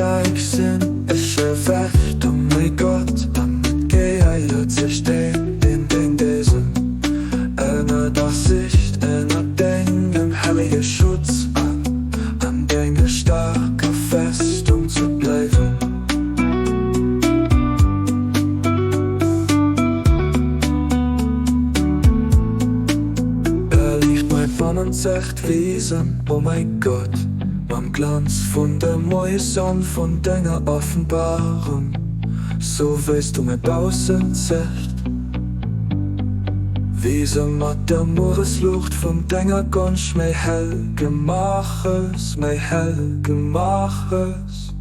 steig sinn, ich erwacht, oh mein Gott, damit geheilt sich den in den Desen. Einer Sicht, einer Denken, heilige Schutz an Dinge starker Festung zu bleiben. Liegt mein Mann und sagt Wesen, oh mein Gott, am Glanz von der neuen Sonne, von deiner Offenbarung. So weißt du mein Bausen zecht, wie so mat der Mooreslucht von deiner Gunsch mei hell gemachtes, mei hell gemachtes.